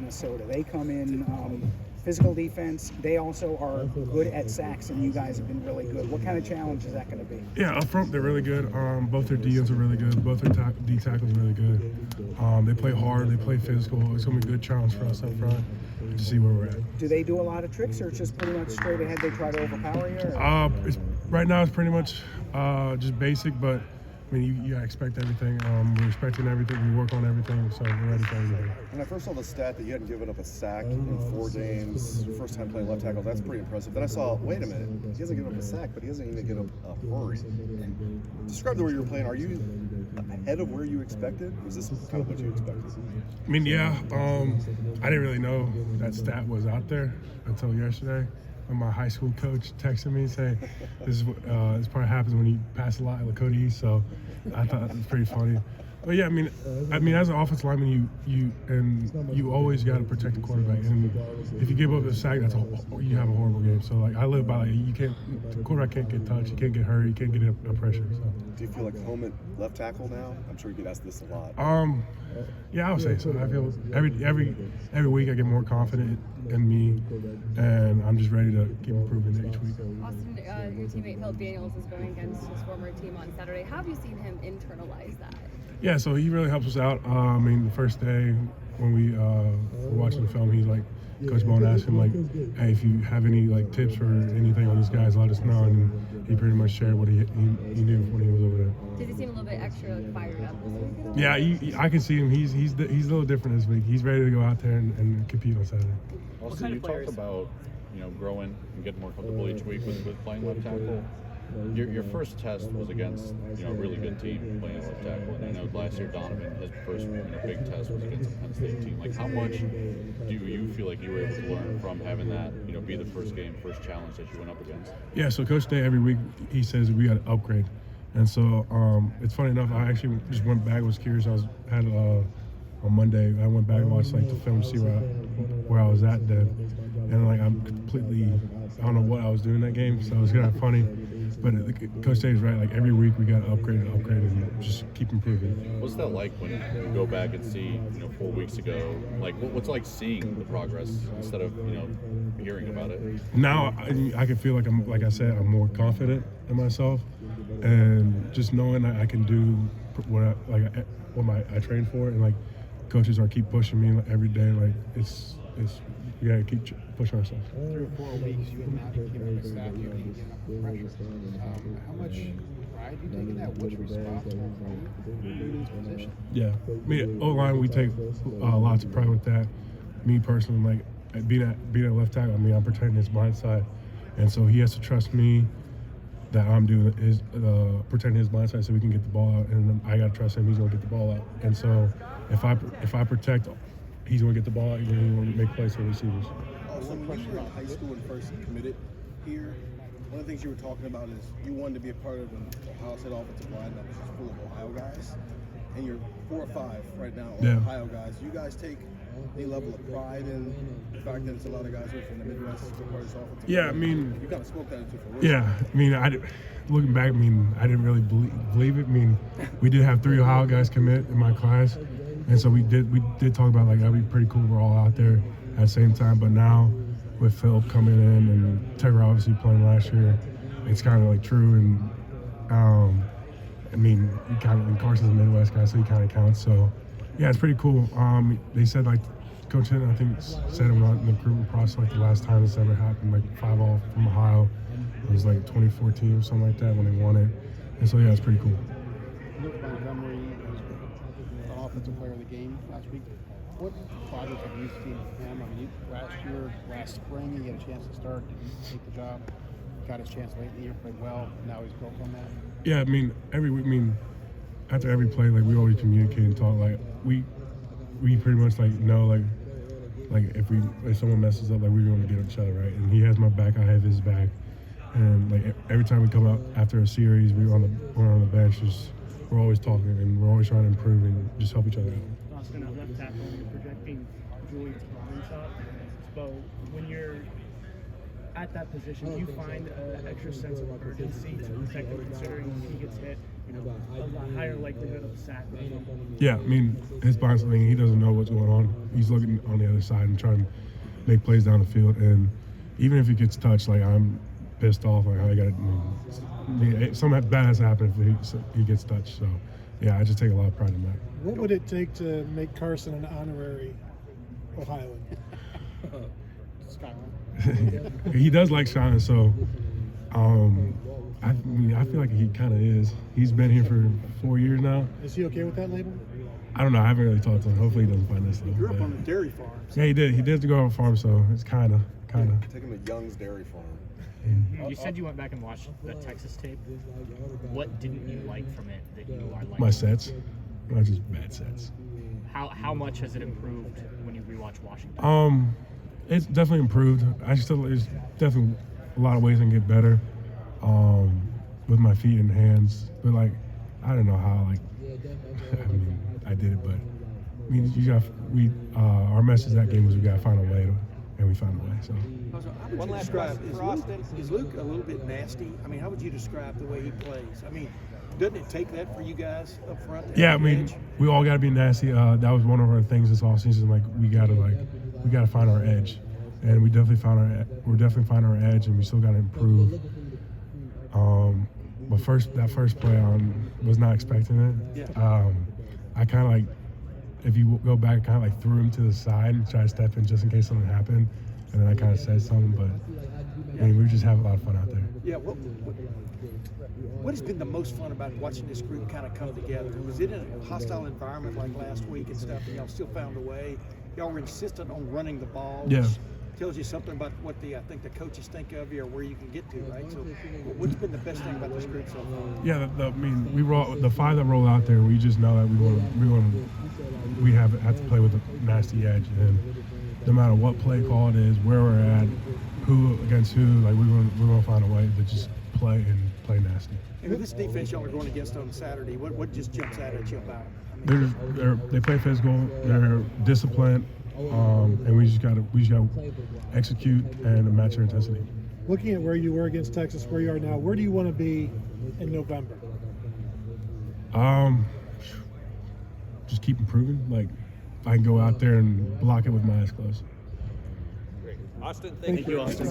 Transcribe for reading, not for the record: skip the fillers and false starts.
Minnesota. They come in physical defense. They also are good at sacks, and you guys have been really good. What kind of challenge is that going to be? Yeah, up front they're really good. Both their DNs are really good. Both their D tackles are really good. They play hard. They play physical. It's going to be a good challenge for us up front to see where we're at. Do they do a lot of tricks, or it's just pretty much straight ahead? They try to overpower you? Right now it's pretty much just basic, but I mean, you expect everything. We're expecting everything. We work on everything, so we're ready for everything. When I first saw the stat that you hadn't given up a sack in 4 games, your first time playing left tackle, that's pretty impressive. Then I saw, wait a minute, he hasn't given up a sack, but he hasn't even given up a hurry. Describe the way you were playing. Are you ahead of where you expected? Was this kind of what you expected? I mean, yeah. I didn't really know that stat was out there until yesterday. When my high school coach texted me saying, this probably happens when you pass a lot at Lakota East, so I thought it was pretty funny. But yeah, I mean, as an offensive lineman, you always got to protect the quarterback, and if you give up a sack, you have a horrible game. So like I live by the quarterback can't get touched, you can't get hurt, you can't get a pressure. So. Do you feel like home at left tackle now? I'm sure you get asked this a lot. Yeah, I would say so. I feel every week I get more confident in me, and I'm just ready to keep improving each week. Austin, your teammate Phil Daniels is going against his former team on Saturday. How have you seen him internalize that? Yeah, so he really helps us out. I mean, the first day when we were watching the film, he's like, Coach Bone asked him like, hey, if you have any like tips or anything on these guys, let us know. And he pretty much shared what he knew when he was over there. Does he seem a little bit extra like, fired up this week? Yeah, I can see him. He's a little different this week. He's ready to go out there and compete on Saturday. Also, you talked about growing and getting more comfortable each week with playing left tackle. Your first test was against a really good team playing left tackle, and I know last year Donovan, his first big test was against a Penn State team. Like, how much do you feel like you were able to learn from having that be the first challenge that you went up against? Yeah, so Coach Day every week he says we got to upgrade, and so it's funny enough. I actually just went back. Was curious. On Monday I went back and watched like the film to see where I was at then, and like I don't know what I was doing that game, so it was kind of funny. But Coach Day is right. Like every week we got to upgrade and just keep improving. What's that like when you go back and see 4 weeks ago? Like what's like seeing the progress instead of hearing about it? Now I can feel like I'm more confident in myself, and just knowing that I can do what I train for, and like coaches keep pushing me every day. Like it's we gotta keep pushing ourselves. 3 or 4 weeks you've been out here keeping the staff, you've been getting up pressure. How much pride you taking that? What's responsible for you in this position? Yeah, me O-line, we take lots of pride with that. Me personally, like being a left tackle, I mean, I'm protecting his blind side, and so he has to trust me that I'm doing is protecting his blind side so we can get the ball out, and I gotta trust him. He's gonna get the ball out, and so if I protect, he's going to get the ball out and he's going to make plays for receivers. Also, when you were in high school and first committed here, one of the things you were talking about is you wanted to be a part of an Ohio State offensive line that was just full of Ohio guys. And you're 4 or 5 right now, Ohio guys. You guys take any level of pride in the fact that it's a lot of guys here from the Midwest as part of this offensive line? I mean, you kind of spoke that into fruition. Yeah, I mean, looking back, I mean, I didn't really believe it. I mean, we did have 3 Ohio guys commit in my class. And so we did talk about like that'd be pretty cool. We're all out there at the same time. But now with Philip coming in and Tegra obviously playing last year, it's kind of like true. And I mean, Carson's a Midwest guy, so he kind of counts. So yeah, it's pretty cool. They said like Coach Hinton, I think, said it in the recruitment process like the last time this ever happened, like 5-all from Ohio. It was like 2014 or something like that when they won it. And so yeah, it's pretty cool. Luke Montgomery was the offensive player of the game last week. What progress have you seen from him? I mean, last spring, he had a chance to start. Did he take the job? Got his chance late in the year, played well. Now he's built on that. Yeah, I mean, every week, after every play, like we always communicate and talk. Like we pretty much like know like if someone messes up, like we're going to get each other right. And he has my back, I have his back. And like every time we come out after a series, we're on the bench. We're always talking and we're always trying to improve and just help each other out. Austin, at left tackle, you're projecting Julian's blind shot. So when you're at that position, do you find an extra sense of urgency to protect him, considering he gets hit a higher likelihood of a sack. Yeah, I mean, his bounce, he doesn't know what's going on. He's looking on the other side and trying to make plays down the field. And even if he gets touched, like, I'm pissed off. Like, I got something bad has happened if he gets touched. So, yeah, I just take a lot of pride in that. What would it take to make Carson an honorary Ohioan? Skyline. He does like shining, so I feel like he kind of is. He's been here for 4 years now. Is he okay with that label? I don't know. I haven't really talked to him. Hopefully he doesn't find this He though. grew up but- on a dairy farm. Yeah, he did. He did go on a farm, so it's kind of. Take him to Young's Dairy Farm. You said you went back and watched the Texas tape. What didn't you like from it that you are liking? My sets, not just bad sets. How much has it improved when you rewatch Washington? It's definitely improved. There's definitely a lot of ways I can get better, with my feet and hands. But like, I don't know how. Like, I mean, I did it, but I mean, our message that game was we gotta find a way, and we found a way. So. One last question. Is Luke a little bit nasty? I mean, how would you describe the way he plays? I mean, doesn't it take that for you guys up front? Yeah, I mean, we all got to be nasty. That was one of our things this offseason. Like, we gotta find our edge, and we're definitely finding our edge, and we still got to improve. But that first play was not expecting it. Yeah. I kind of like, if you go back, kind of like threw him to the side and tried to step in just in case something happened, and then I kind of said something. But I mean, we just have a lot of fun out there. Yeah. What has been the most fun about watching this group kind of come together? Was it in a hostile environment like last week and stuff, and y'all still found a way? Y'all were insistent on running the ball. Yeah. Which tells you something about what I think the coaches think of you or where you can get to, right? So, what's been the best thing about this group so far? Yeah, I mean, the five that roll out there, we just know that we have to play with a nasty edge, and no matter what play call it is, where we're at, who against who, like we're gonna find a way to just play nasty. And with this defense y'all are going against on Saturday, what just jumps out at you about them? I mean, They play physical, they're disciplined, and we just gotta execute and match their intensity. Looking at where you were against Texas, where you are now, where do you want to be in November? Just keep improving. Like, I can go out there and block it with my eyes closed. Austin, Thank you, Austin.